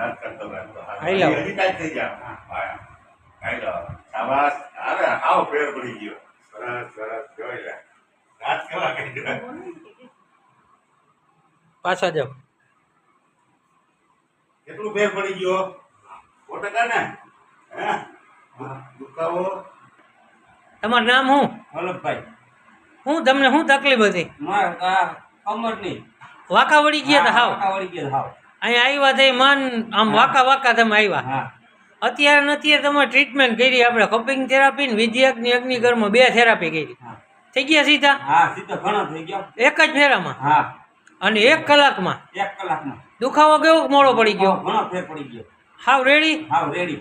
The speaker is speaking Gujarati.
હાલો હજી કાંઈ થઈ ગયા હાલો શાબાશ હવે આવો ફેર પડી ગયો સરસ સરસ જોઈ લે રાત કેવા કાઢ્યો પાછા જાઓ કેટલું ફેર પડી ગયો 100% ને હે દુખાવો તમારું નામ શું વલ્લભભાઈ હું તમને શું તકલીફ હતી મારે આ કમરની વાંકા વળી ગયા હતા હાવ વળી ગયા હાવ અહીંયા આવ્યા તે મન આમ વાંકા વાંકા તમે આવ્યા હા અત્યારે નથી તમે ટ્રીટમેન્ટ કરી આપણે કપિંગ થેરાપી ને વિદ્યાકની અગ્નિકર્મ 2 થેરાપી કરી હા થઈ ગયા સીધા હા સીધો ઘણો થઈ ગયો એક જ ફેરામાં હા અને 1 કલાકમાં 1 કલાકમાં દુખાવો કેવો મોડો પડી ગયો ઘણો ફેર પડી ગયો હાવ રેડી હાવ રેડી